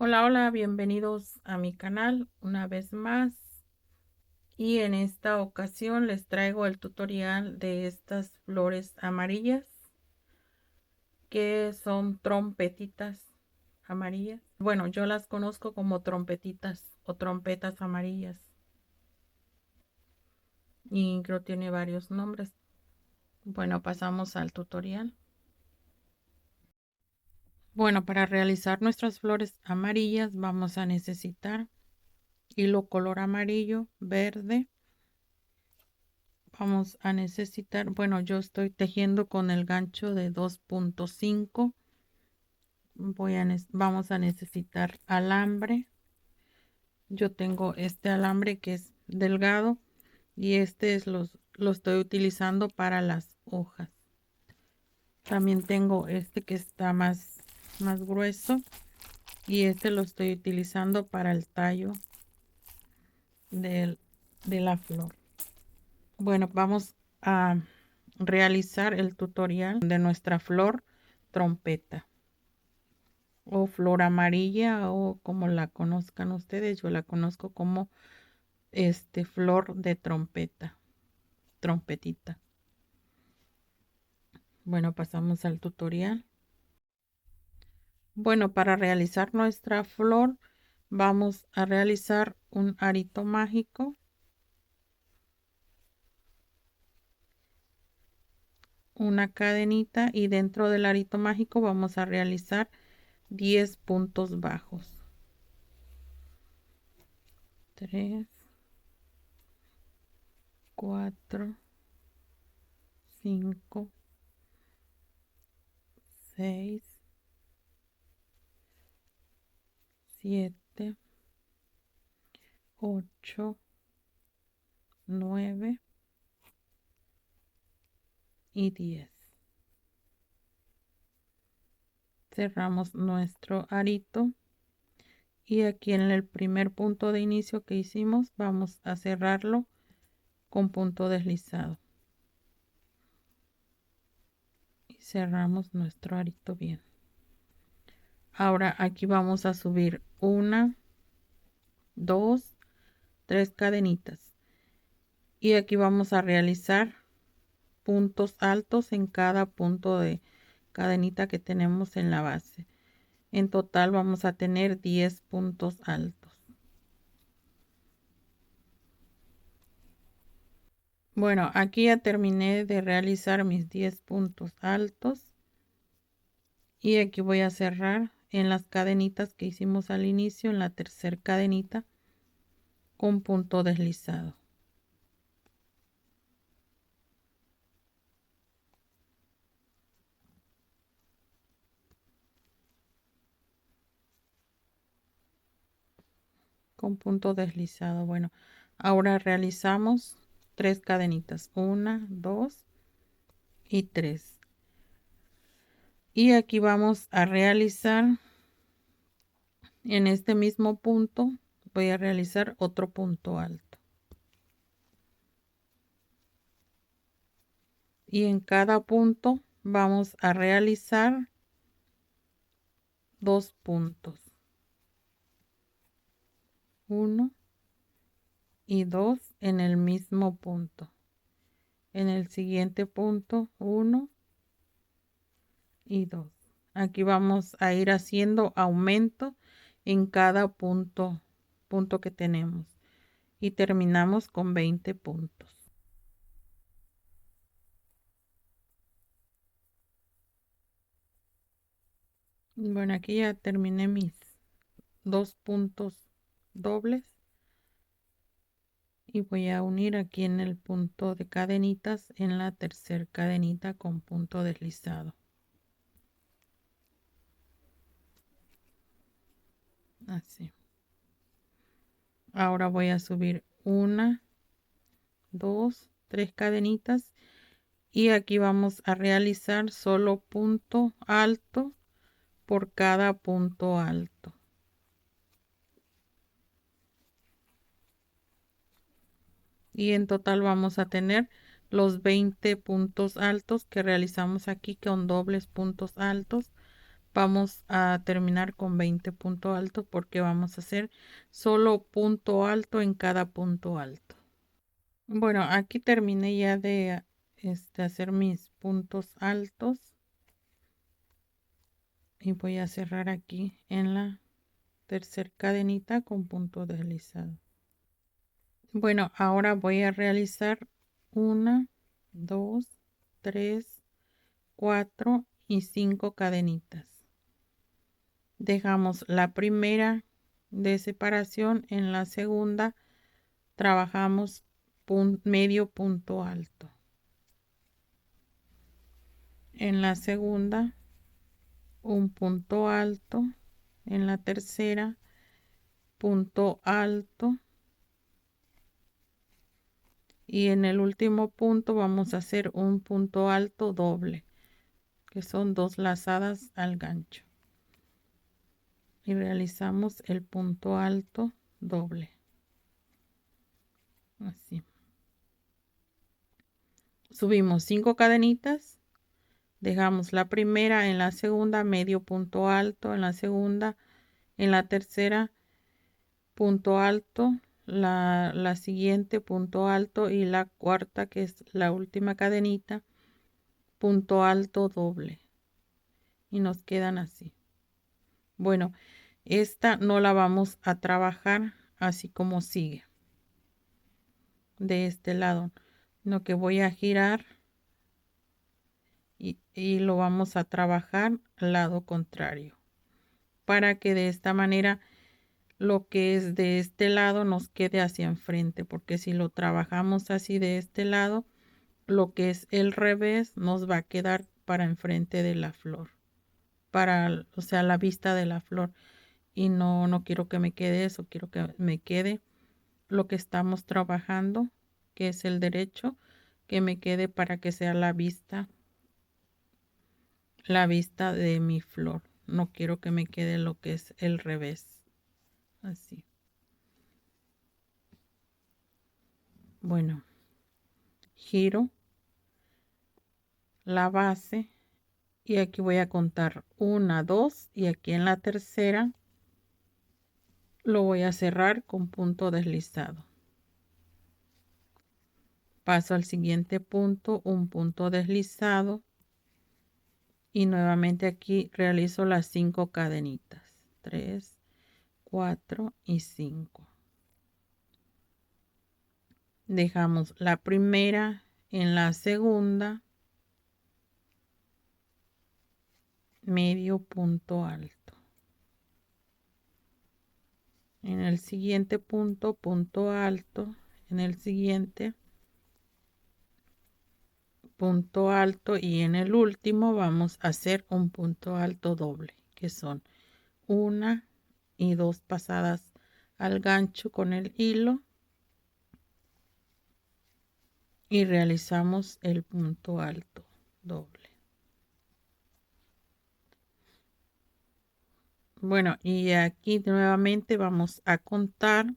Hola, hola, bienvenidos a mi canal una vez más y en esta ocasión les traigo el tutorial de estas flores amarillas que son trompetitas amarillas. Bueno, yo las conozco como trompetitas o trompetas amarillas y creo tiene varios nombres. Bueno, pasamos al tutorial. Bueno, para realizar nuestras flores amarillas vamos a necesitar hilo color amarillo, verde. Vamos a necesitar, bueno, yo estoy tejiendo con el gancho de 2.5. Vamos a necesitar alambre. Yo tengo este alambre que es delgado y lo estoy utilizando para las hojas. También tengo este que está más grueso y este lo estoy utilizando para el tallo de la flor. Bueno, vamos a realizar el tutorial de nuestra flor trompeta o flor amarilla o como la conozcan ustedes. Yo la conozco como flor de trompeta, trompetita. Bueno, pasamos al tutorial. Bueno, para realizar nuestra flor vamos a realizar un arito mágico, una cadenita y dentro del arito mágico vamos a realizar 10 puntos bajos. 3, 4, 5, 6, 7, 8, 9 y 10. Cerramos nuestro arito y aquí en el primer punto de inicio que hicimos vamos a cerrarlo con punto deslizado y cerramos nuestro arito bien. Ahora aquí vamos a subir 1, 2, 3 cadenitas y aquí vamos a realizar puntos altos en cada punto de cadenita que tenemos en la base. En total vamos a tener 10 puntos altos. Bueno, aquí ya terminé de realizar mis 10 puntos altos y aquí voy a cerrar en las cadenitas que hicimos al inicio, en la tercera cadenita con punto deslizado. Con punto deslizado. Bueno, ahora realizamos 3 cadenitas, 1, 2 y 3. Y aquí vamos a realizar en este mismo punto, voy a realizar otro punto alto. Y en cada punto vamos a realizar 2 puntos. 1 y 2 en el mismo punto. En el siguiente punto 1 y 2. Aquí vamos a ir haciendo aumento en cada punto que tenemos y terminamos con 20 puntos. Bueno, aquí ya terminé mis 2 puntos dobles y voy a unir aquí en el punto de cadenitas en la tercera cadenita con punto deslizado. Así. Ahora voy a subir 1, 2, 3 cadenitas y aquí vamos a realizar solo punto alto por cada punto alto. Y en total vamos a tener los 20 puntos altos que realizamos aquí con dobles puntos altos vamos a terminar con 20 puntos altos porque vamos a hacer solo punto alto en cada punto alto. Bueno, aquí terminé ya de hacer mis puntos altos y voy a cerrar aquí en la tercera cadenita con punto deslizado. Bueno, ahora voy a realizar 1, 2, 3, 4 y 5 cadenitas. Dejamos la primera de separación, en la segunda trabajamos medio punto alto, en la segunda un punto alto, en la tercera punto alto y en el último punto vamos a hacer un punto alto doble, que son 2 lazadas al gancho, y realizamos el punto alto doble, así. Subimos 5 cadenitas, dejamos la primera, en la segunda medio punto alto, en la segunda, en la tercera punto alto, la siguiente punto alto y la cuarta, que es la última cadenita, punto alto doble, y nos quedan así. Bueno, esta no la vamos a trabajar así como sigue de este lado, lo que voy a girar y lo vamos a trabajar al lado contrario, para que de esta manera lo que es de este lado nos quede hacia enfrente, porque si lo trabajamos así de este lado, lo que es el revés nos va a quedar para enfrente de la flor, para, o sea, la vista de la flor, y no quiero que me quede eso, quiero que me quede lo que estamos trabajando, que es el derecho, que me quede para que sea la vista de mi flor. No quiero que me quede lo que es el revés, así. Bueno, giro la base y aquí voy a contar 1, 2 y aquí en la tercera lo voy a cerrar con punto deslizado. Paso al siguiente punto, un punto deslizado, y nuevamente aquí realizo las 5 cadenitas, 3, 4 y 5. Dejamos la primera, en la segunda medio punto alto, en el siguiente punto punto alto, en el siguiente punto alto, y en el último vamos a hacer un punto alto doble, que son 1 y 2 pasadas al gancho con el hilo, y realizamos el punto alto doble. Bueno, y aquí nuevamente vamos a contar.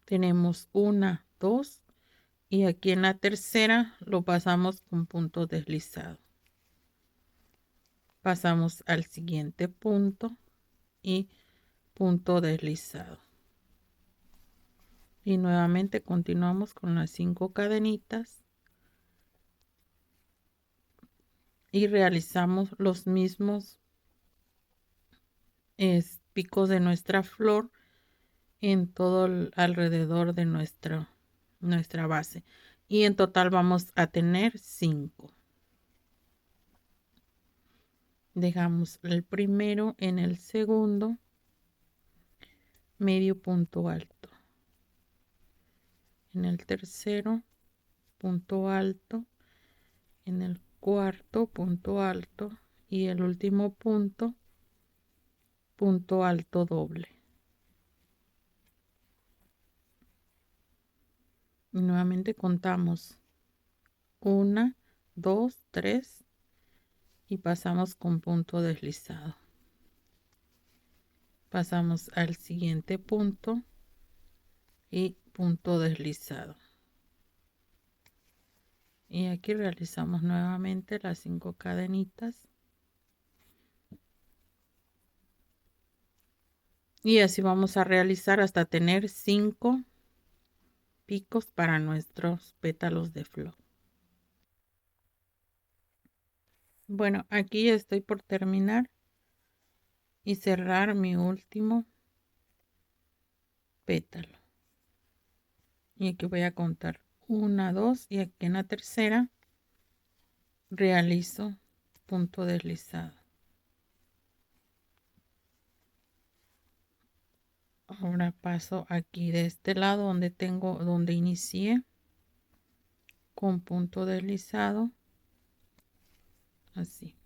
Tenemos 1, 2 y aquí en la tercera lo pasamos con punto deslizado. Pasamos al siguiente punto y punto deslizado. Y nuevamente continuamos con las 5 cadenitas y realizamos los mismos picos de nuestra flor en todo alrededor de nuestra base, y en total vamos a tener 5. Dejamos el primero, en el segundo medio punto alto, en el tercero punto alto, en el cuarto punto alto y el último punto alto doble. Y nuevamente contamos 1, 2, 3 y pasamos con punto deslizado. Pasamos al siguiente punto y punto deslizado. Y aquí realizamos nuevamente las 5 cadenitas Y así vamos a realizar hasta tener 5 picos para nuestros pétalos de flor. Bueno, aquí ya estoy por terminar y cerrar mi último pétalo. Y aquí voy a contar 1, 2 y aquí en la tercera realizo punto deslizado. Ahora paso aquí de este lado donde inicié con punto deslizado, así.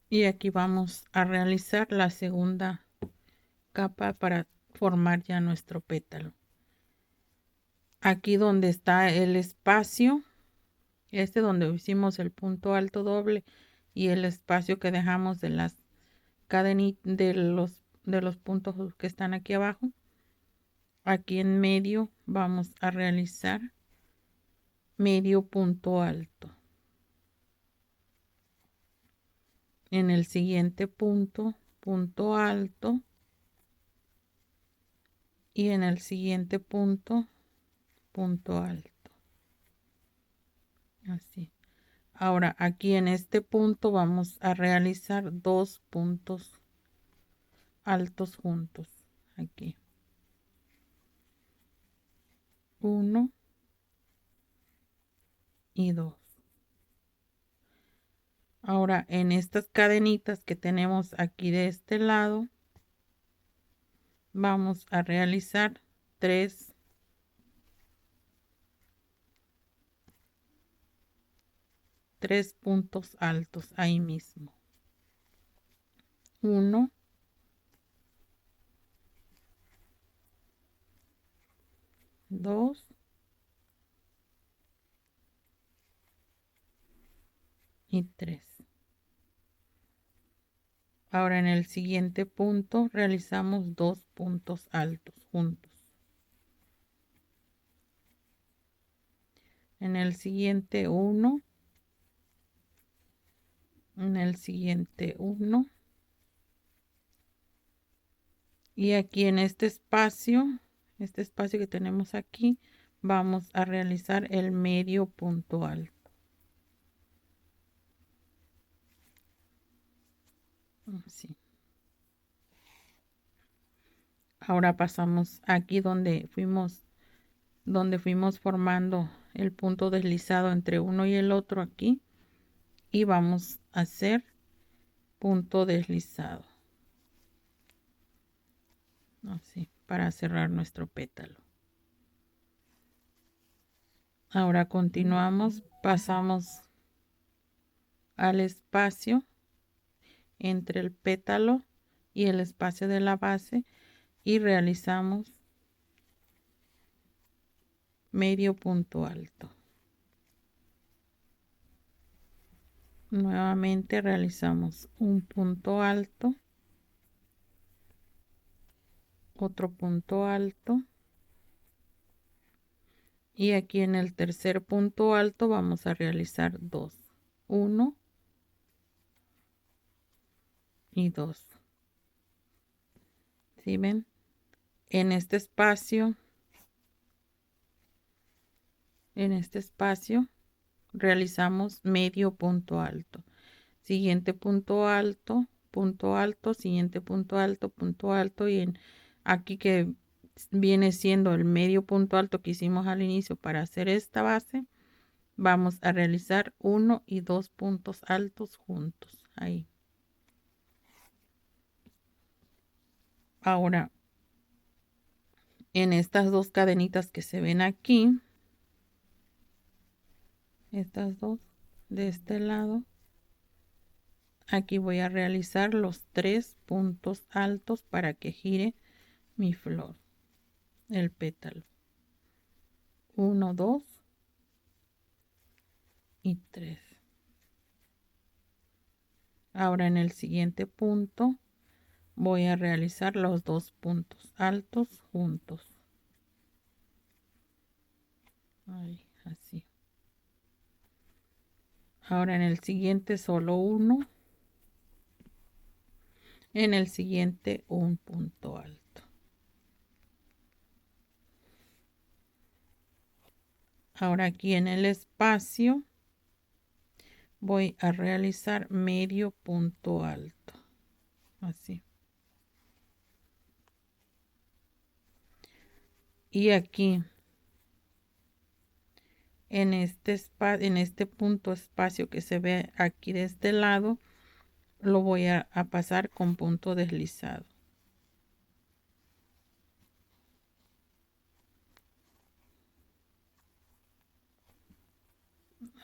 Y aquí vamos a realizar la segunda capa para formar ya nuestro pétalo. Aquí donde está el espacio, donde hicimos el punto alto doble y el espacio que dejamos de las cadenitas de los puntos que están aquí abajo, aquí en medio vamos a realizar medio punto alto. En el siguiente punto, punto alto, y en el siguiente punto, punto alto. Así. Ahora aquí en este punto vamos a realizar 2 puntos altos juntos. Aquí. 1 y 2. Ahora en estas cadenitas que tenemos aquí de este lado, vamos a realizar 3 puntos altos ahí mismo. 1, 2 y 3. Ahora en el siguiente punto realizamos 2 puntos altos juntos. En el siguiente 1, en el siguiente 1 y aquí en este espacio que tenemos aquí, vamos a realizar el medio punto alto. Así. Ahora pasamos aquí donde fuimos formando el punto deslizado entre uno y el otro aquí y vamos a hacer punto deslizado. Así, para cerrar nuestro pétalo. Ahora continuamos, pasamos al espacio entre el pétalo y el espacio de la base y realizamos medio punto alto. Nuevamente realizamos un punto alto, otro punto alto y aquí en el tercer punto alto vamos a realizar 2, 1 y 2. ¿Sí ven? En este espacio realizamos medio punto alto. Siguiente punto alto, siguiente punto alto y aquí que viene siendo el medio punto alto que hicimos al inicio para hacer esta base, vamos a realizar 1 y 2 puntos altos juntos ahí. Ahora en estas dos cadenitas que se ven aquí, estas dos de este lado, aquí voy a realizar los 3 puntos altos para que gire mi flor, el pétalo. 1, 2 y 3. Ahora en el siguiente punto voy a realizar los 2 puntos altos juntos. Ahí, así. Ahora en el siguiente solo 1 En el siguiente un punto alto. Ahora aquí en el espacio voy a realizar medio punto alto, así. Y aquí en este punto espacio que se ve aquí de este lado, lo voy a pasar con punto deslizado.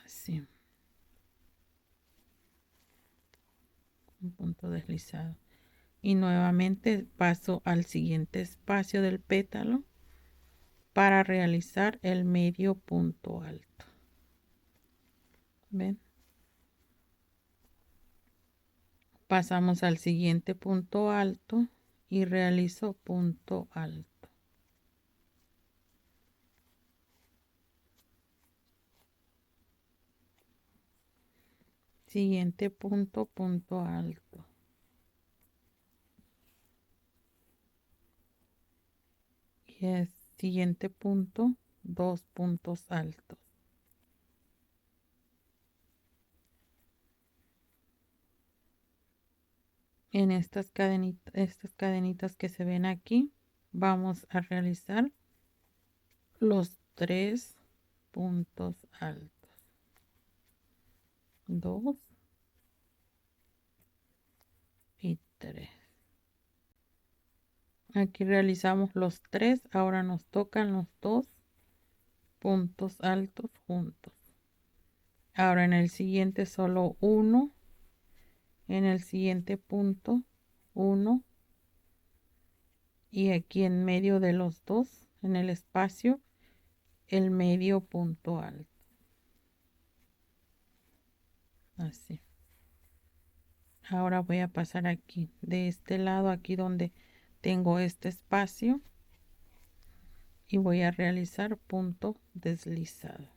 Así. Un punto deslizado. Y nuevamente paso al siguiente espacio del pétalo para realizar el medio punto alto. ¿Ven? Pasamos al siguiente punto alto y realizo punto alto. Siguiente punto, punto alto. Y el siguiente punto, 2 puntos altos. En estas cadenitas que se ven aquí, vamos a realizar los 3 puntos altos. 2 y 3. Aquí realizamos los 3, ahora nos tocan los 2 puntos altos juntos. Ahora en el siguiente solo 1, en el siguiente punto 1 y aquí en medio de los dos, en el espacio, el medio punto alto. Así. Ahora voy a pasar aquí, de este lado, aquí donde tengo este espacio, y voy a realizar punto deslizado.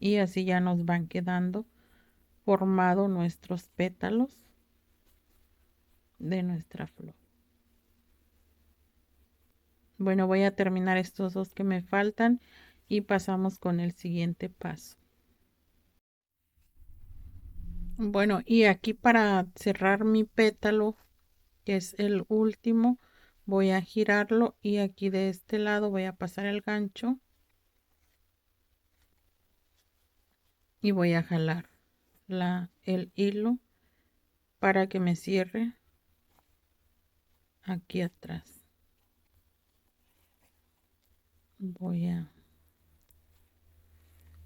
Y así ya nos van quedando formados nuestros pétalos de nuestra flor. Bueno, voy a terminar estos dos que me faltan y pasamos con el siguiente paso. Bueno, y aquí para cerrar mi pétalo, que es el último, voy a girarlo y aquí de este lado voy a pasar el gancho y voy a jalar el hilo para que me cierre aquí atrás. Voy a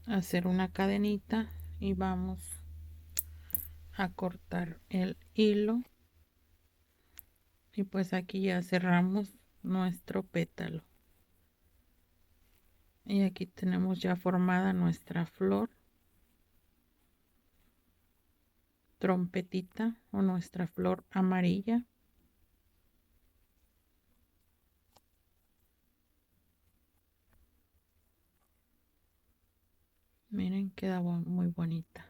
hacer una cadenita y vamos a cortar el hilo, y pues aquí ya cerramos nuestro pétalo y aquí tenemos ya formada nuestra flor trompetita o nuestra flor amarilla. Miren, queda muy bonita.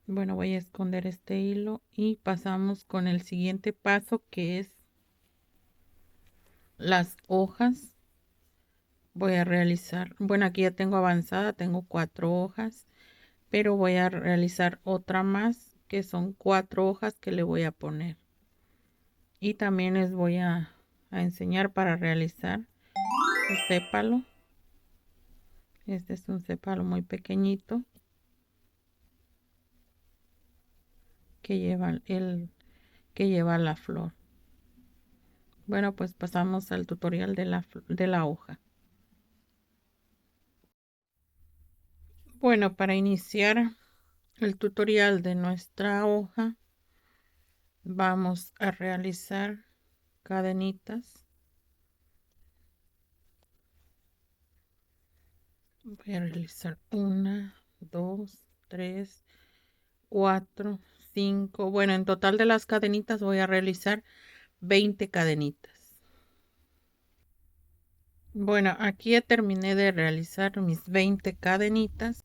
Bueno, voy a esconder este hilo y pasamos con el siguiente paso, que es las hojas. Voy a realizar, bueno, aquí ya tengo avanzada, tengo 4 hojas, pero voy a realizar otra más que son 4 hojas que le voy a poner. Y también les voy a enseñar para realizar su sépalo. Este es un sépalo muy pequeñito que lleva la flor. Bueno, pues pasamos al tutorial de la hoja. Bueno, para iniciar el tutorial de nuestra hoja, vamos a realizar cadenitas. Voy a realizar 1, 2, 3, 4, 5. Bueno, en total de las cadenitas voy a realizar 20 cadenitas. Bueno, aquí ya terminé de realizar mis 20 cadenitas.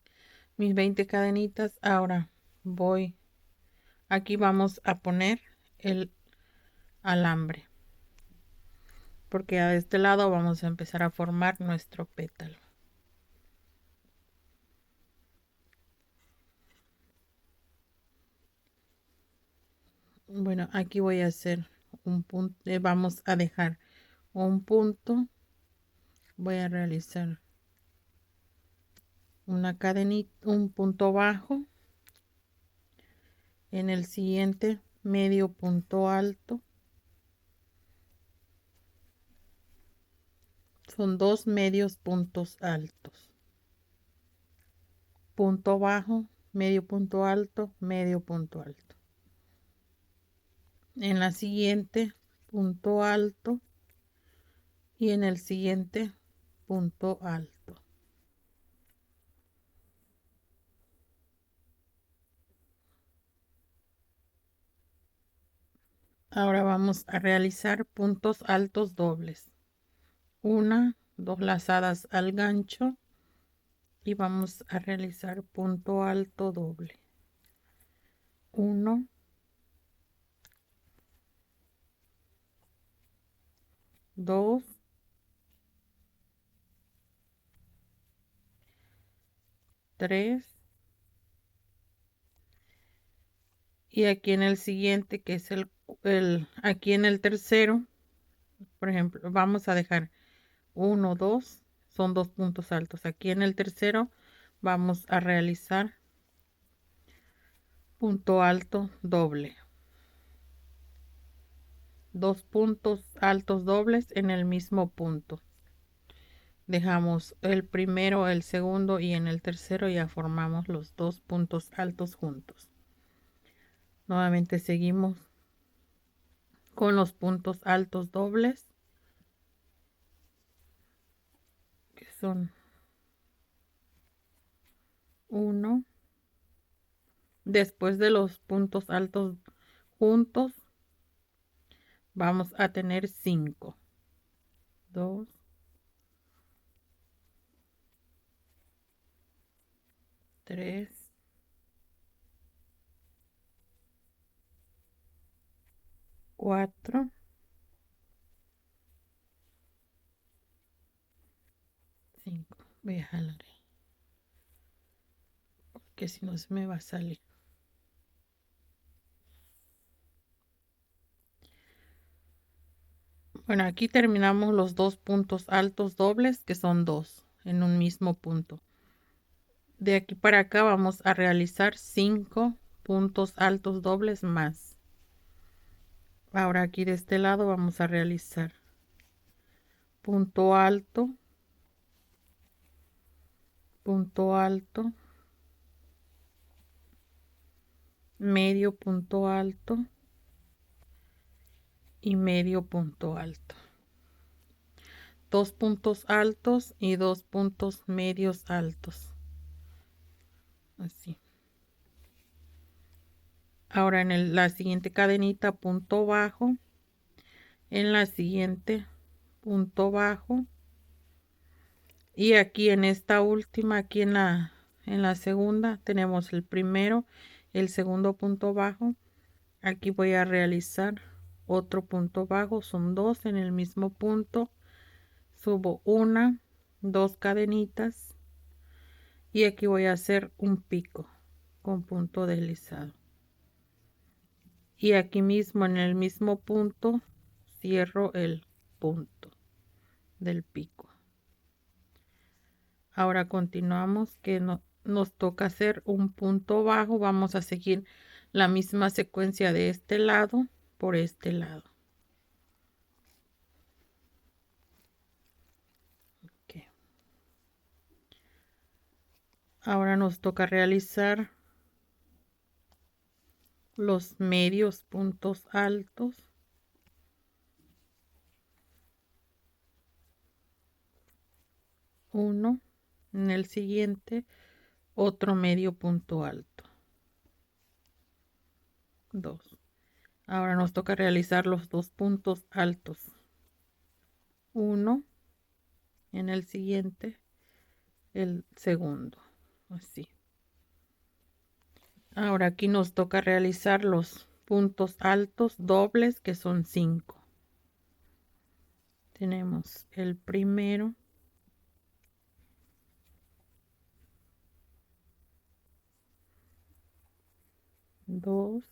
Ahora aquí vamos a poner el alambre, porque a este lado vamos a empezar a formar nuestro pétalo. Bueno, aquí voy a hacer un punto, vamos a dejar un punto, voy a realizar una cadenita, un punto bajo, en el siguiente medio punto alto, son 2 medios puntos altos, punto bajo, medio punto alto, medio punto alto. En la siguiente punto alto y en el siguiente punto alto. Ahora vamos a realizar puntos altos dobles. 1, 2 lazadas al gancho y vamos a realizar punto alto doble. 1, 2, 3 y aquí en el siguiente, que es aquí en el tercero, por ejemplo, vamos a dejar 1, 2, son 2 puntos altos. Aquí en el tercero vamos a realizar punto alto doble. 2 puntos altos dobles en el mismo punto. Dejamos el primero, el segundo y en el tercero ya formamos los 2 puntos altos juntos. Nuevamente seguimos con los puntos altos dobles, que son 1. Después de los puntos altos juntos, vamos a tener 5. 2, 3, 4, 5. Voy a jalar ahí, porque si no se me va a salir. Bueno, aquí terminamos los 2 puntos altos dobles, que son 2 en un mismo punto. De aquí para acá vamos a realizar 5 puntos altos dobles más. Ahora aquí de este lado vamos a realizar punto alto, medio punto alto y medio punto alto. 2 puntos altos y 2 puntos medios altos. Así. Ahora en la siguiente cadenita punto bajo, en la siguiente punto bajo y aquí en esta última, aquí en la segunda tenemos el primero, el segundo punto bajo. Aquí voy a realizar otro punto bajo, son 2 en el mismo punto, subo 1, 2 cadenitas y aquí voy a hacer un pico con punto deslizado. Y aquí mismo en el mismo punto cierro el punto del pico. Ahora continuamos que nos toca hacer un punto bajo. Vamos a seguir la misma secuencia de este lado por este lado. Okay. Ahora nos toca realizar los medios puntos altos. Uno, en el siguiente otro medio punto alto. 2. Ahora nos toca realizar los 2 puntos altos. 1, en el siguiente el segundo, así. Ahora aquí nos toca realizar los puntos altos dobles, que son 5. Tenemos el primero, dos,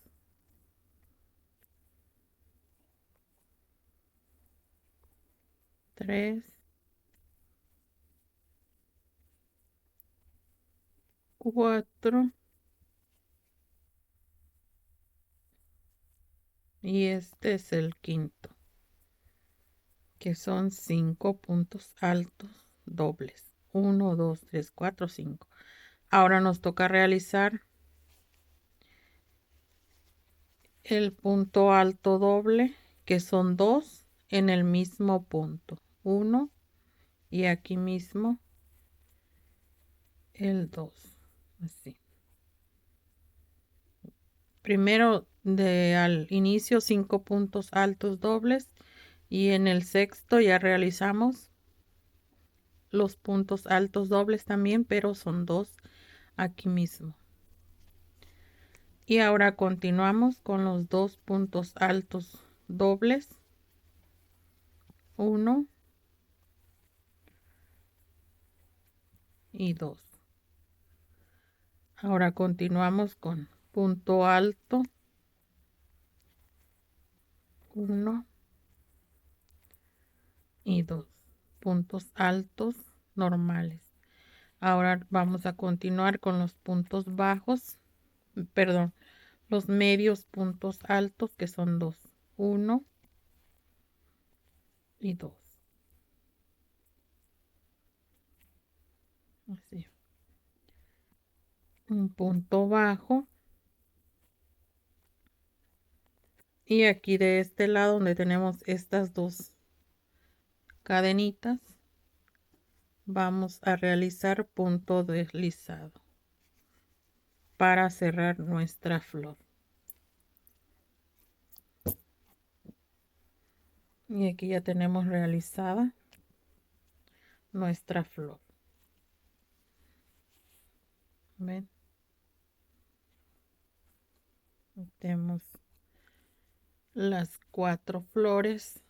tres, cuatro, y este es el quinto, que son 5 puntos altos dobles. 1, 2, 3, 4, 5. Ahora nos toca realizar el punto alto doble, que son 2 en el mismo punto. 1 y aquí mismo el 2. Así. Primero al inicio 5 puntos altos dobles, y en el sexto ya realizamos los puntos altos dobles también, pero son 2 aquí mismo. Y ahora continuamos con los 2 puntos altos dobles. 1 y 2. Ahora continuamos con punto alto, 1 y 2 puntos altos normales. Ahora vamos a continuar con los puntos bajos, perdón, los medios puntos altos, que son 2. 1 y 2. Así. Un punto bajo. Y aquí de este lado, donde tenemos estas dos cadenitas, vamos a realizar punto deslizado para cerrar nuestra flor. Y aquí ya tenemos realizada nuestra flor. ¿Ven? Tenemos las 4 flores.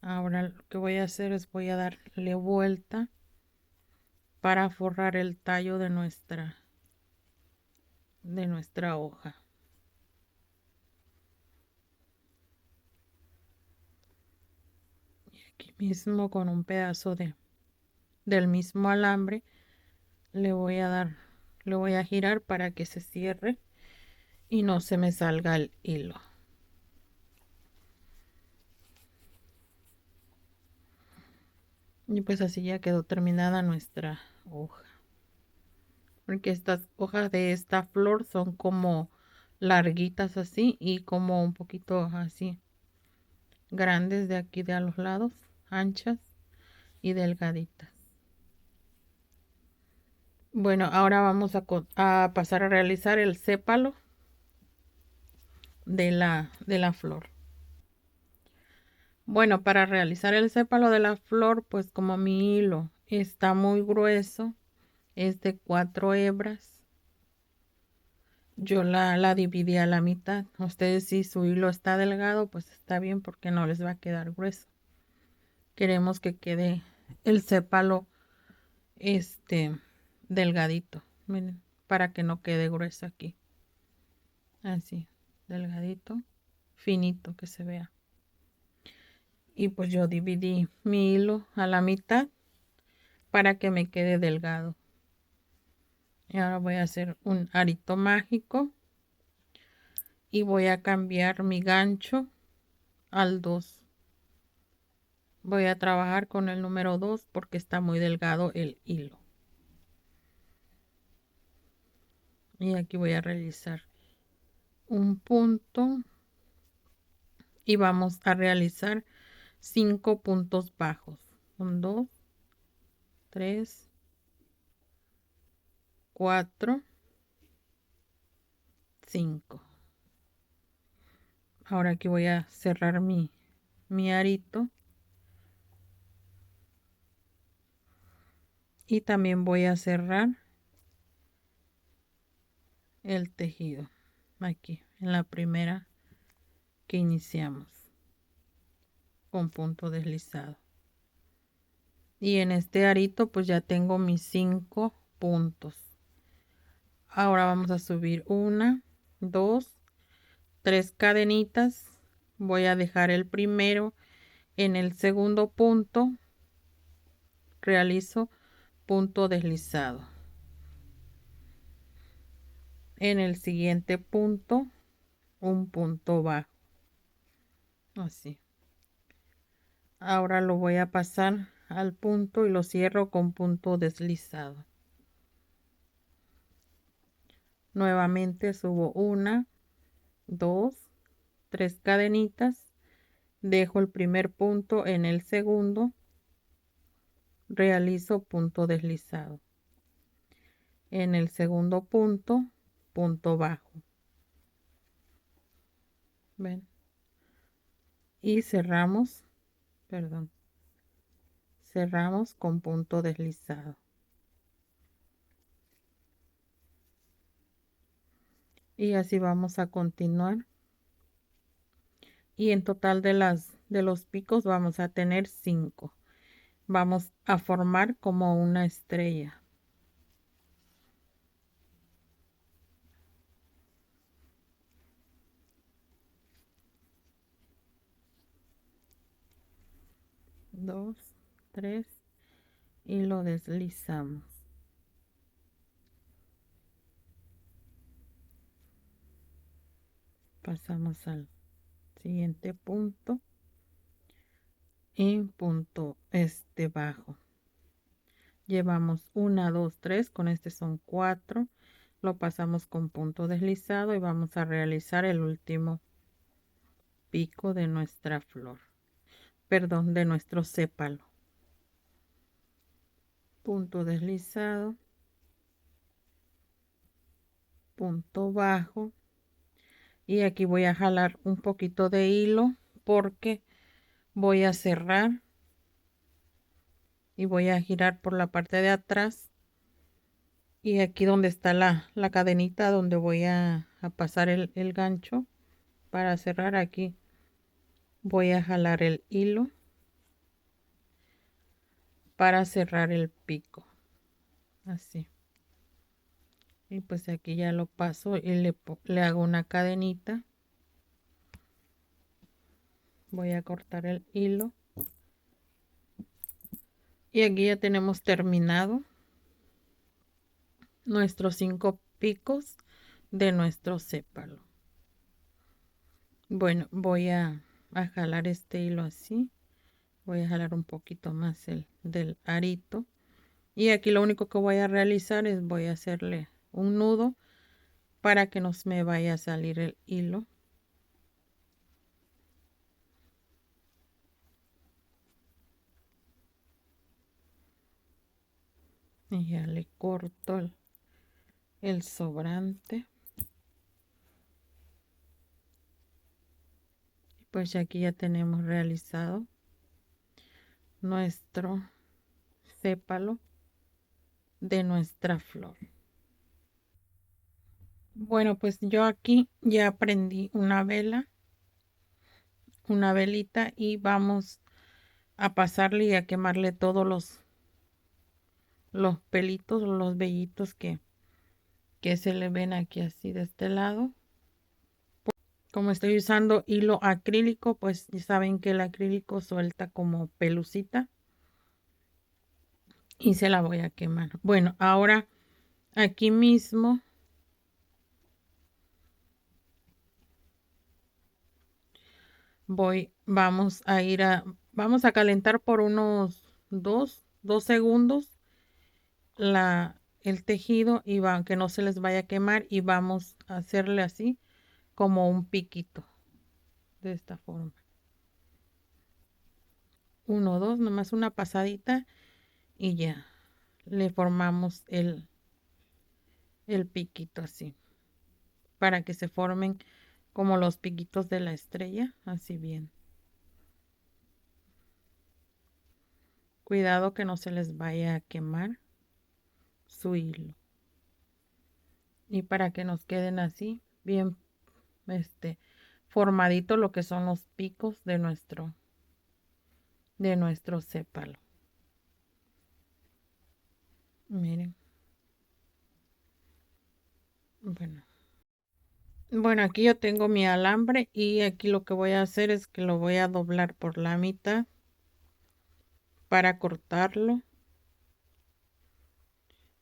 Ahora lo que voy a hacer es voy a darle vuelta para forrar el tallo de nuestra hoja. Y aquí mismo con un pedazo del mismo alambre le voy a girar para que se cierre y no se me salga el hilo. Y pues así ya quedó terminada nuestra hoja. Porque estas hojas de esta flor son como larguitas así, y como un poquito así grandes de aquí de a los lados, anchas y delgaditas. Bueno, ahora vamos a pasar a realizar el sépalo de la flor. Bueno, para realizar el sépalo de la flor, pues como mi hilo está muy grueso, es de 4 hebras, yo la dividí a la mitad. Ustedes, si su hilo está delgado, pues está bien, porque no les va a quedar grueso. Queremos que quede el sépalo delgadito, miren, para que no quede grueso aquí. Así, delgadito, finito, que se vea. Y pues yo dividí mi hilo a la mitad para que me quede delgado. Y ahora voy a hacer un arito mágico y voy a cambiar mi gancho al 2. Voy a trabajar con el número 2 porque está muy delgado el hilo. Y aquí voy a realizar un punto y vamos a realizar 5 puntos bajos. 1, 2, 3, 4, 5. Ahora aquí voy a cerrar mi arito y también voy a cerrar el tejido aquí en la primera que iniciamos con punto deslizado. Y en este arito pues ya tengo mis 5 puntos. Ahora vamos a subir 1, 2, 3 cadenitas. Voy a dejar el primero. En el segundo punto realizo punto deslizado. En el siguiente punto un punto bajo, así. Ahora lo voy a pasar al punto y lo cierro con punto deslizado. Nuevamente subo 1, 2, 3 cadenitas, dejo el primer punto, en el segundo realizo punto deslizado, en el segundo punto punto bajo, ven, y cerramos, perdón, cerramos con punto deslizado. Y así vamos a continuar. Y en total de los picos vamos a tener 5. Vamos a formar como una estrella. Dos, tres, y lo deslizamos. Pasamos al siguiente punto y punto bajo. Llevamos 1, 2, 3, con este son 4. Lo pasamos con punto deslizado y vamos a realizar el último pico de nuestra flor, perdón, de nuestro sépalo. Punto deslizado, punto bajo, y aquí voy a jalar un poquito de hilo porque voy a cerrar y voy a girar por la parte de atrás, y aquí donde está la cadenita donde voy a pasar el gancho para cerrar, aquí voy a jalar el hilo para cerrar el pico, así. Y pues aquí ya lo paso y le hago una cadenita. Voy a cortar el hilo y aquí ya tenemos terminado nuestros 5 picos de nuestro sépalo. Bueno, voy a jalar este hilo así. Voy a jalar un poquito más el del arito, y aquí lo único que voy a realizar es voy a hacerle un nudo para que no se me vaya a salir el hilo. Y ya le corto el sobrante. Pues aquí ya tenemos realizado nuestro sépalo de nuestra flor. Bueno, pues yo aquí ya prendí una velita, y vamos a pasarle y a quemarle todos los pelitos, los vellitos que se le ven aquí así de este lado. Como estoy usando hilo acrílico, pues ya saben que el acrílico suelta como pelucita, y se la voy a quemar. Bueno, ahora aquí mismo vamos a calentar por unos 2 segundos el tejido, y que no se les vaya a quemar, y vamos a hacerle así como un piquito de esta forma. 1, 2, nomás una pasadita y ya le formamos el piquito así, para que se formen como los piquitos de la estrella, así bien. Cuidado que no se les vaya a quemar. su hilo. Y para que nos queden así bien formadito lo que son los picos de nuestro sépalo. Miren. Bueno, aquí yo tengo mi alambre y aquí lo que voy a hacer es que lo voy a doblar por la mitad para cortarlo,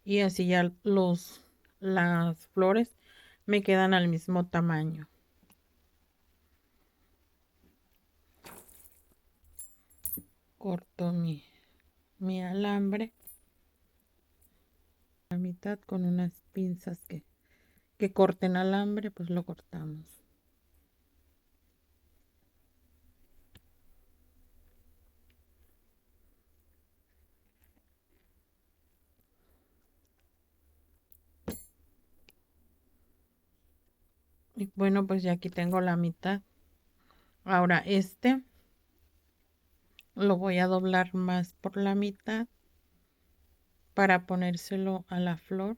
y así ya las flores me quedan al mismo tamaño. Corto mi alambre a la mitad con unas pinzas que corten alambre, pues lo cortamos. Y bueno, pues ya aquí tengo la mitad. Ahora lo voy a doblar más por la mitad para ponérselo a la flor.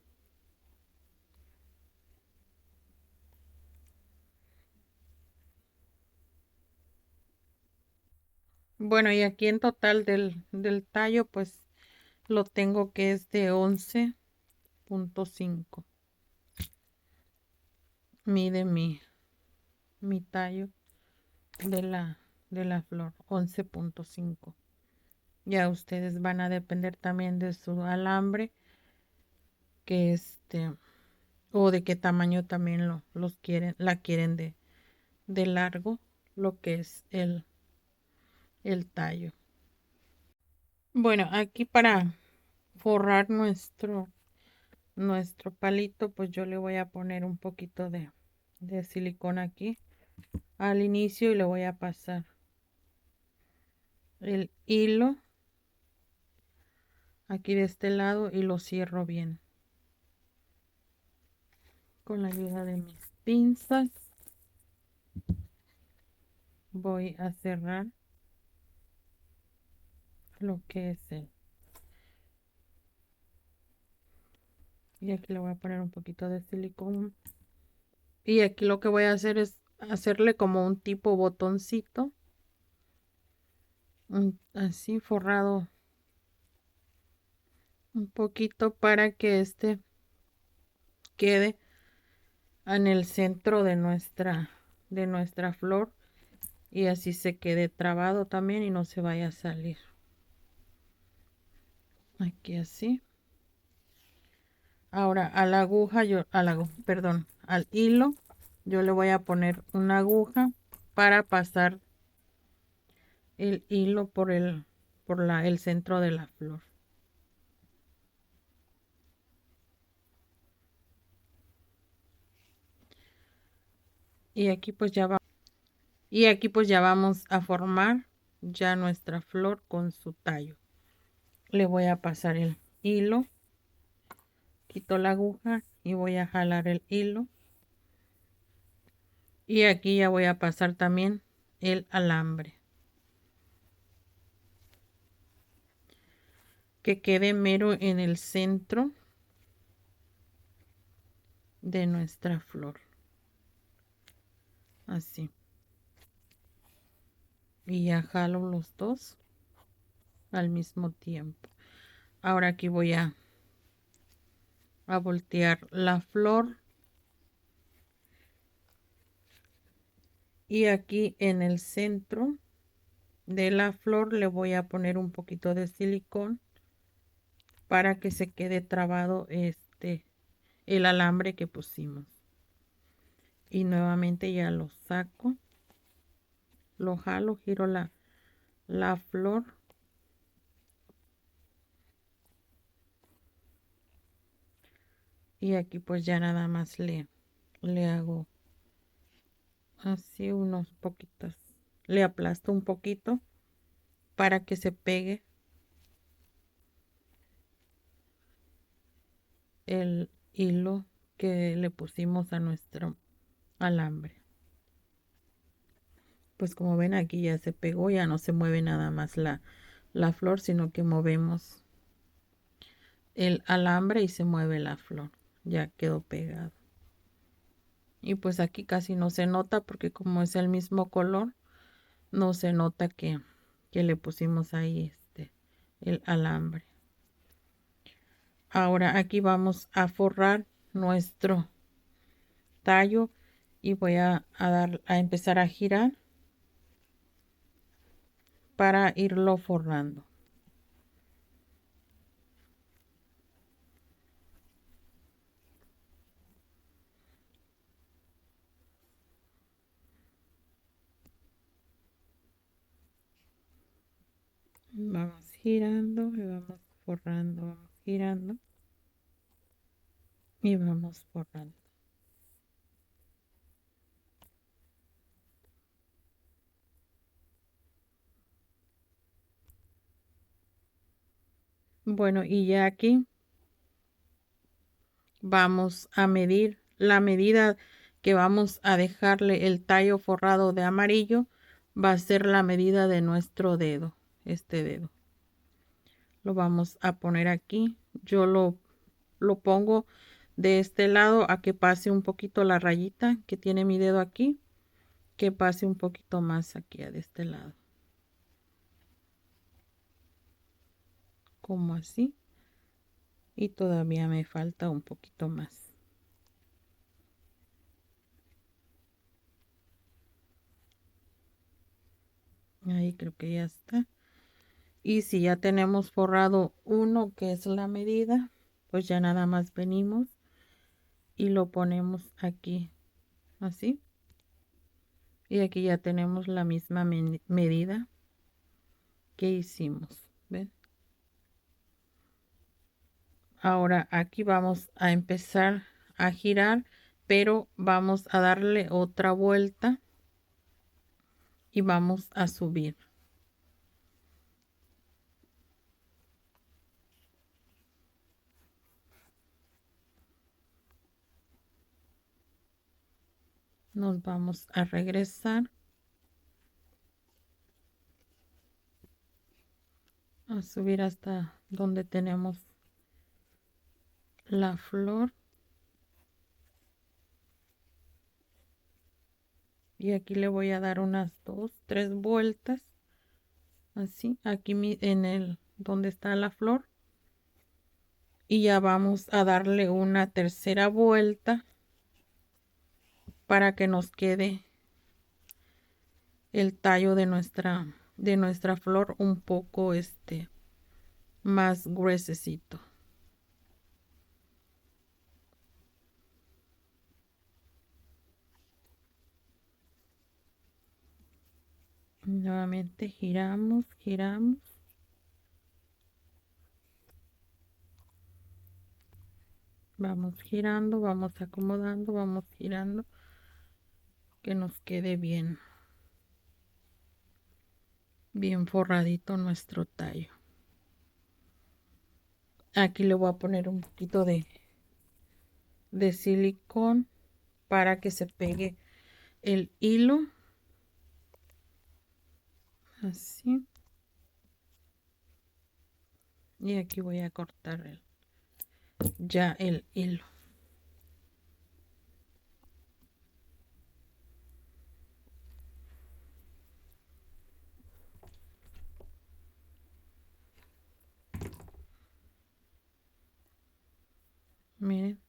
Bueno, y aquí en total del tallo, pues lo tengo que es de 11.5. Mide mi tallo de la flor, 11.5. Ya ustedes van a depender también de su alambre, que o de qué tamaño también la quieren de largo, lo que es el tallo. Bueno, aquí para forrar nuestro palito, pues yo le voy a poner un poquito de silicón aquí al inicio y le voy a pasar el hilo aquí de este lado y lo cierro bien con la ayuda de mis pinzas. Voy a cerrar lo que es y aquí le voy a poner un poquito de silicón, y aquí lo que voy a hacer es hacerle como un tipo botoncito, así forrado un poquito para que quede en el centro de nuestra flor, y así se quede trabado también y no se vaya a salir. Aquí así. Ahora a la aguja, perdón, al hilo, yo le voy a poner una aguja para pasar el hilo por el centro de la flor. Y aquí pues ya vamos a formar ya nuestra flor con su tallo. Le voy a pasar el hilo, quito la aguja y voy a jalar el hilo, y aquí ya voy a pasar también el alambre, que quede mero en el centro de nuestra flor, así, y ya jalo los dos al mismo tiempo. Ahora aquí voy a voltear la flor, y aquí en el centro de la flor le voy a poner un poquito de silicón para que se quede trabado el alambre que pusimos. Y nuevamente ya lo saco, lo jalo, giro la flor, y aquí pues ya nada más le hago así unos poquitos, le aplasto un poquito para que se pegue el hilo que le pusimos a nuestro alambre. Pues como ven, aquí ya se pegó, ya no se mueve nada más la flor, sino que movemos el alambre y se mueve la flor. Ya quedó pegado. Y pues aquí casi no se nota porque como es el mismo color, no se nota que le pusimos ahí el alambre. Ahora aquí vamos a forrar nuestro tallo y voy a empezar a girar para irlo forrando. Vamos girando y vamos forrando, vamos girando y vamos forrando. Bueno, y ya aquí vamos a medir la medida que vamos a dejarle el tallo forrado de amarillo. Va a ser la medida de nuestro dedo, este dedo. Lo vamos a poner aquí. Yo lo pongo de este lado a que pase un poquito la rayita que tiene mi dedo aquí, que pase un poquito más aquí de este lado. Como así. Y todavía me falta un poquito más. Ahí creo que ya está. Y si ya tenemos forrado uno que es la medida, pues ya nada más venimos y lo ponemos aquí así. Y aquí ya tenemos la misma medida que hicimos. ¿Ven? Ahora aquí vamos a empezar a girar, pero vamos a darle otra vuelta y vamos a subir. Nos vamos a regresar a subir hasta donde tenemos la flor. Y aquí le voy a dar unas 2, 3 vueltas. Así, aquí en el donde está la flor. Y ya vamos a darle una tercera vuelta para que nos quede el tallo de nuestra flor un poco más gruesecito. Nuevamente giramos, giramos. Vamos girando, vamos acomodando, vamos girando. Que nos quede bien forradito nuestro tallo. Aquí le voy a poner un poquito de silicón para que se pegue el hilo. Así. Y aquí voy a cortar ya el hilo. Miren.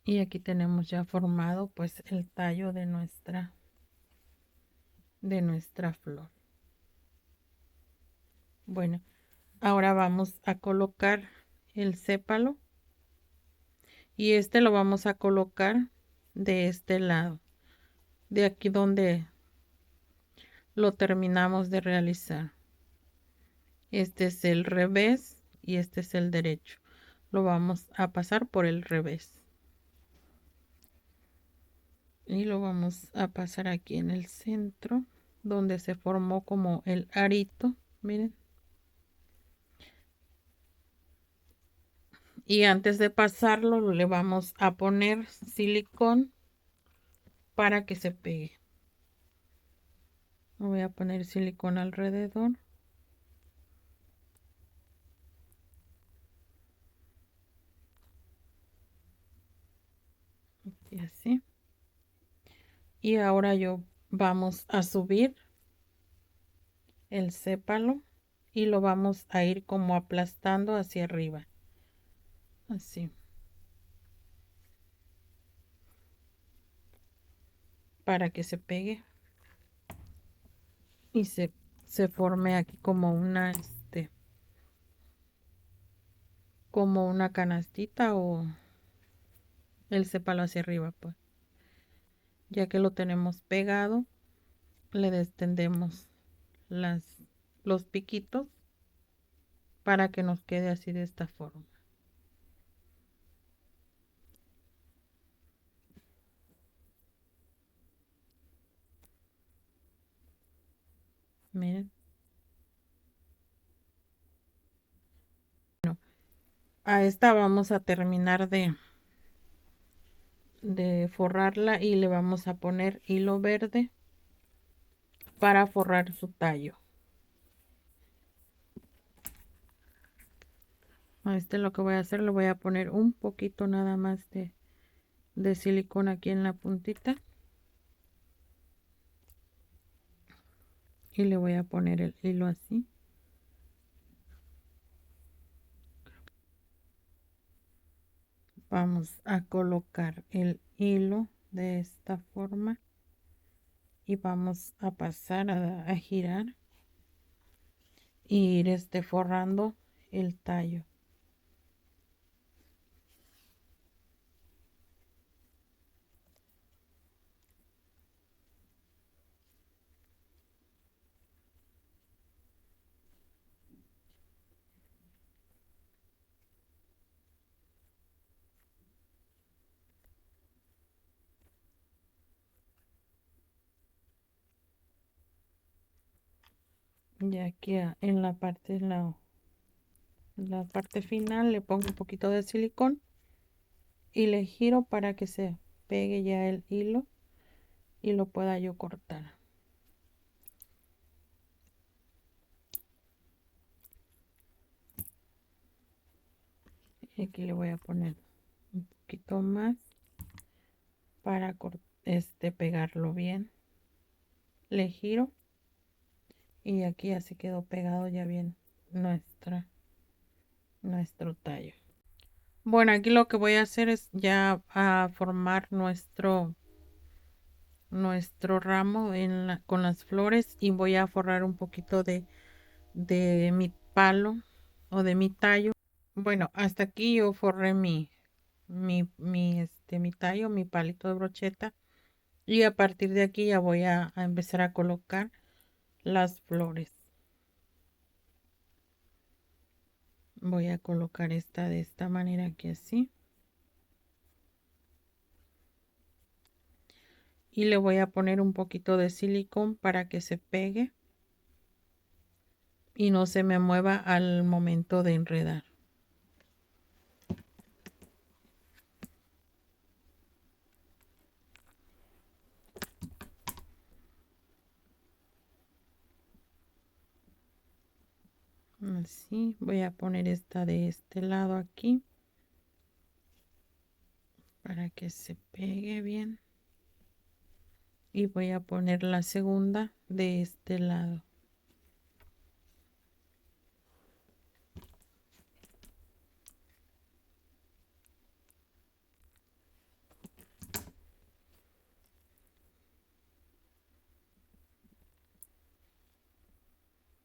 Y aquí tenemos ya formado pues el tallo de nuestra flor. Bueno, ahora vamos a colocar el sépalo y lo vamos a colocar de este lado, de aquí donde lo terminamos de realizar. Este es el revés y este es el derecho. Lo vamos a pasar por el revés. Y lo vamos a pasar aquí en el centro, donde se formó como el arito. Miren. Y antes de pasarlo le vamos a poner silicón para que se pegue. Voy a poner silicón alrededor. y así. Y ahora vamos a subir el sépalo y lo vamos a ir como aplastando hacia arriba, así, para que se pegue y se forme aquí como una como una canastita o el sépalo hacia arriba, pues. Ya que lo tenemos pegado, le destendemos las los piquitos para que nos quede así de esta forma. Miren, a esta vamos a terminar de forrarla y le vamos a poner hilo verde para forrar su tallo. A este lo que voy a hacer, le voy a poner un poquito nada más de silicona aquí en la puntita y le voy a poner el hilo así. Vamos a colocar el hilo de esta forma y vamos a pasar a girar y ir forrando el tallo. Y aquí en la parte final le pongo un poquito de silicón y le giro para que se pegue ya el hilo y lo pueda yo cortar. Y aquí le voy a poner un poquito más para pegarlo bien. Le giro y aquí ya se quedó pegado ya bien nuestro tallo. Bueno, aquí lo que voy a hacer es ya a formar nuestro ramo con las flores y voy a forrar un poquito de mi palo o de mi tallo. Bueno, hasta aquí yo forré mi tallo, mi palito de brocheta. Y a partir de aquí ya voy a empezar a colocar las flores. Voy a colocar esta de esta manera aquí así. Y le voy a poner un poquito de silicón para que se pegue y no se me mueva al momento de enredar. Así, voy a poner esta de este lado aquí para que se pegue bien. Y voy a poner la segunda de este lado.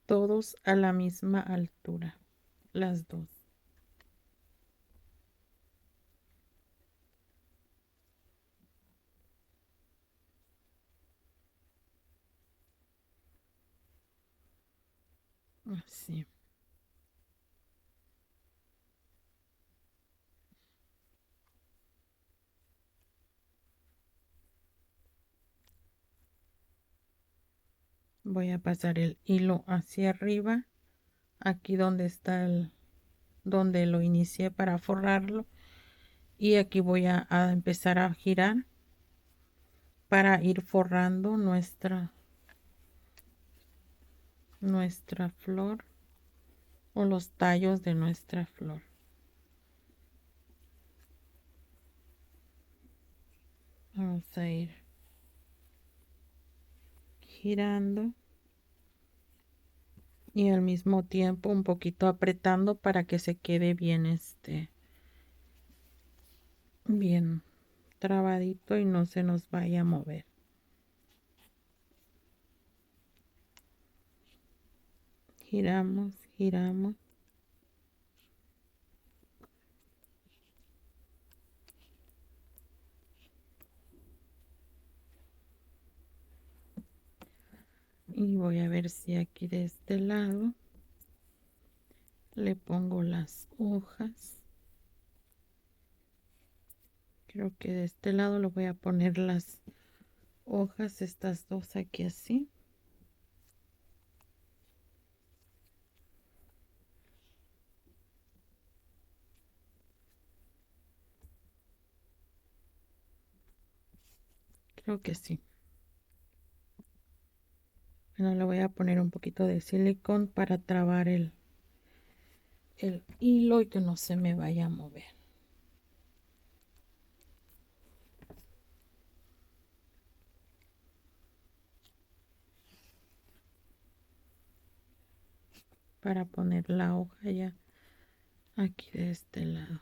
Todos a la misma altura, las dos. Así. Voy a pasar el hilo hacia arriba, aquí donde está donde lo inicié para forrarlo. Y aquí voy a empezar a girar para ir forrando nuestra flor o los tallos de nuestra flor. Vamos a ir girando y al mismo tiempo un poquito apretando para que se quede bien bien trabadito y no se nos vaya a mover. Giramos, giramos. Y voy a ver si aquí de este lado le pongo las hojas. Creo que de este lado le voy a poner las hojas, estas dos aquí así. Creo que sí. Bueno, le voy a poner un poquito de silicón para trabar el hilo y que no se me vaya a mover. Para poner la hoja ya aquí de este lado.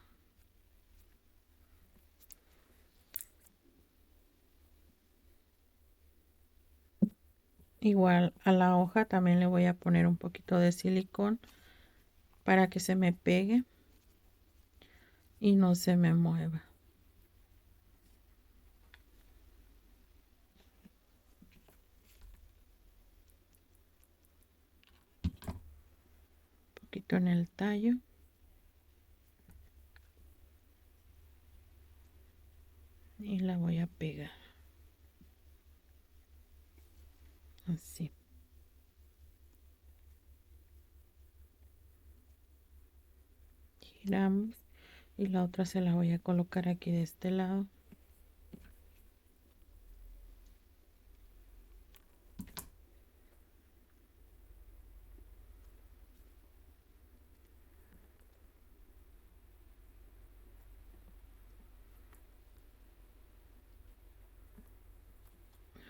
Igual a la hoja también le voy a poner un poquito de silicón para que se me pegue y no se me mueva. Un poquito en el tallo. Y la voy a pegar. Así. Giramos y la otra se la voy a colocar aquí de este lado.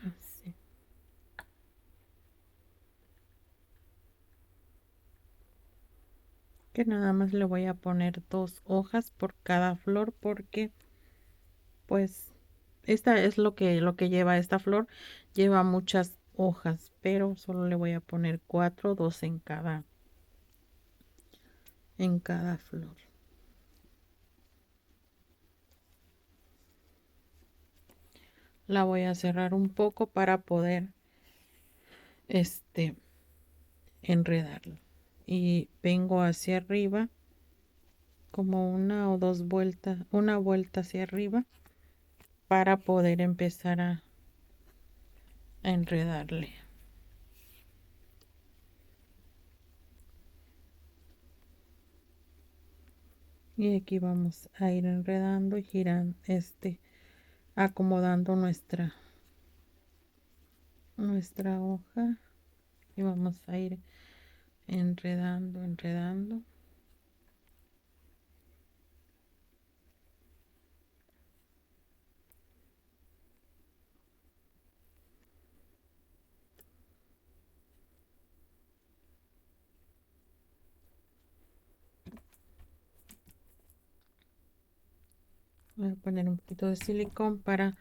Así. Que nada más le voy a poner dos hojas por cada flor porque pues esta es lo que lleva esta flor. Lleva muchas hojas, pero solo le voy a poner cuatro, dos en cada flor. La voy a cerrar un poco para poder este enredarlo y vengo hacia arriba como una o dos vueltas, una vuelta hacia arriba para poder empezar a enredarle. Y aquí vamos a ir enredando y girando acomodando nuestra hoja y vamos a ir enredando. Voy a poner un poquito de silicón para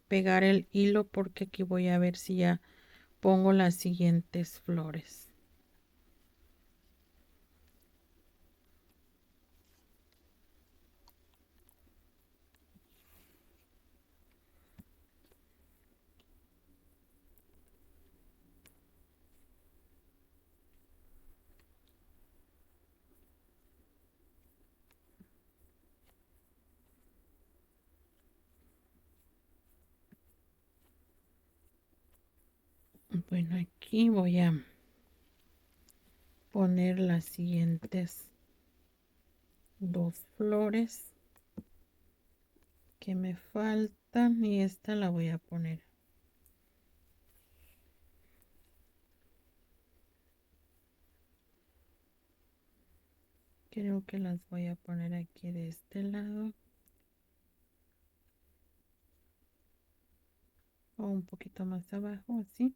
pegar el hilo porque aquí voy a ver si ya pongo las siguientes flores. Bueno, aquí voy a poner las siguientes dos flores que me faltan y esta la voy a poner. Creo que las voy a poner aquí de este lado. o un poquito más abajo, así,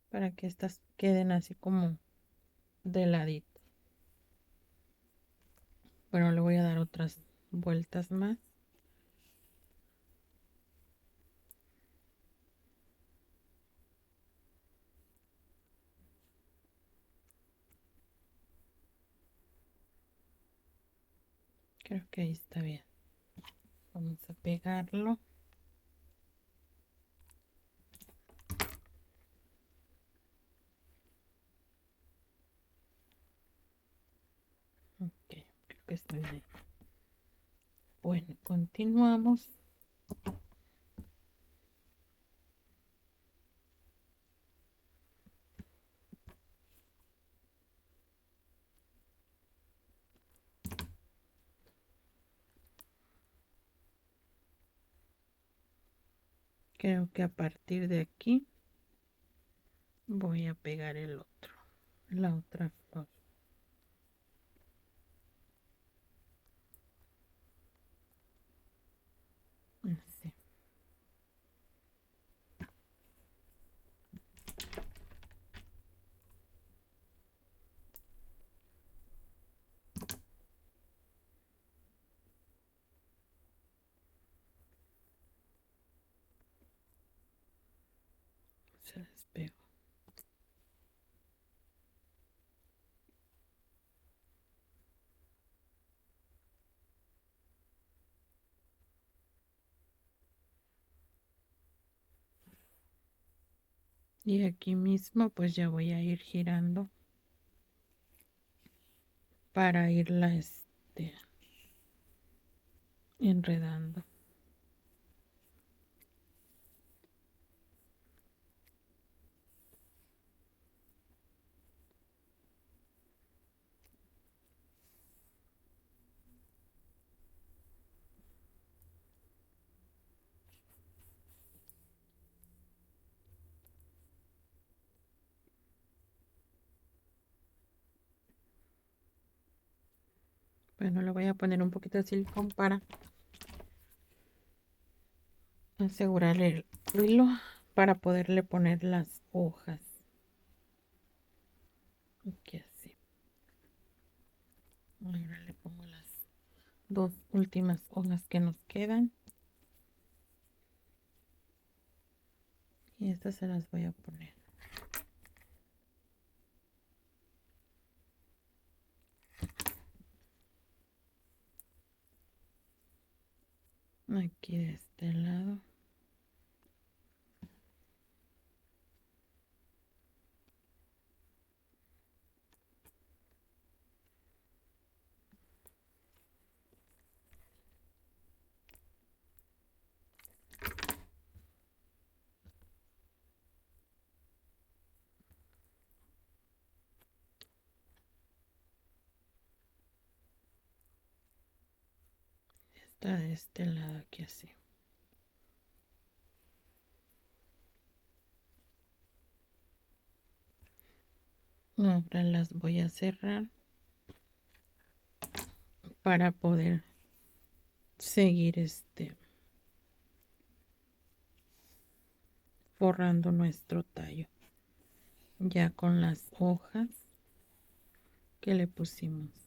para que estas queden así como de ladito. Bueno, le voy a dar otras vueltas más. Creo que ahí está bien. Vamos a pegarlo. Ok, creo que está bien. Bueno, continuamos. Creo que a partir de aquí voy a pegar el otro, la otra flor. Así. Se despegó. Y aquí mismo pues ya voy a ir girando para irla enredando. Bueno, le voy a poner un poquito de silicón para asegurar el hilo para poderle poner las hojas. Aquí así. Ahora le pongo las dos últimas hojas que nos quedan. Y estas se las voy a poner. Aquí de este lado. Esta de este lado aquí así. Ahora las voy a cerrar para poder seguir forrando nuestro tallo ya con las hojas que le pusimos.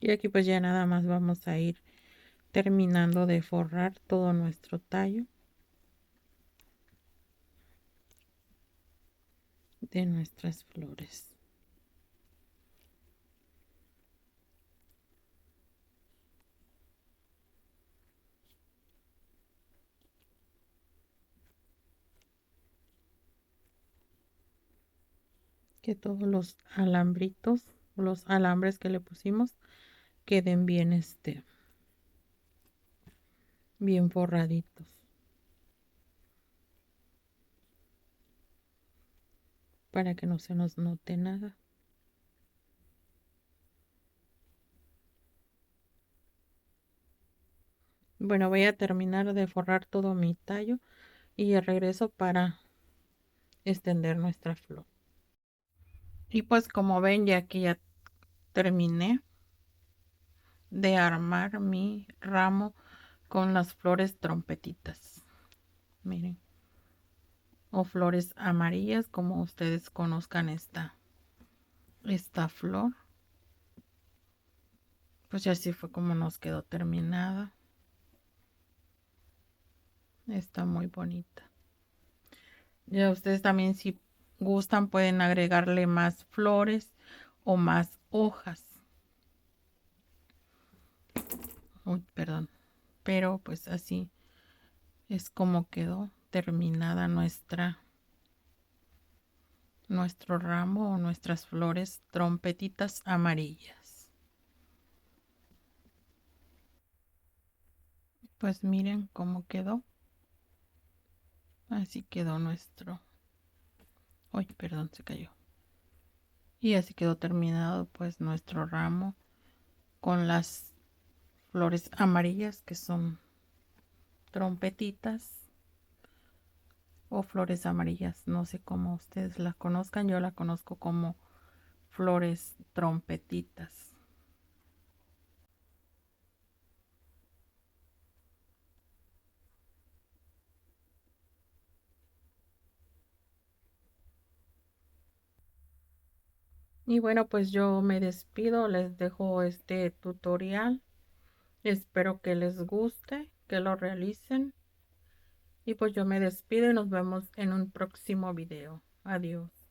Y aquí pues ya nada más vamos a ir terminando de forrar todo nuestro tallo de nuestras flores. Que todos los alambritos, los alambres que le pusimos queden bien bien forraditos, para que no se nos note nada. Bueno, voy a terminar de forrar todo mi tallo y regreso para extender nuestra flor. Y pues como ven, ya que ya terminé de armar mi ramo con las flores trompetitas. Miren, o flores amarillas, como ustedes conozcan esta flor. Pues así fue como nos quedó terminada. Está muy bonita. Ya ustedes también, si gustan, pueden agregarle más flores o más hojas. Uy, perdón. Pero pues así es como quedó terminada nuestro ramo o nuestras flores trompetitas amarillas. Pues miren cómo quedó. Así quedó nuestro. Uy, perdón, se cayó. Y así quedó terminado pues nuestro ramo con las flores amarillas, que son trompetitas o flores amarillas. No sé cómo ustedes la conozcan. Yo la conozco como flores trompetitas. Y bueno, pues yo me despido, les dejo este tutorial. Espero que les guste, que lo realicen. Y pues yo me despido y nos vemos en un próximo video. Adiós.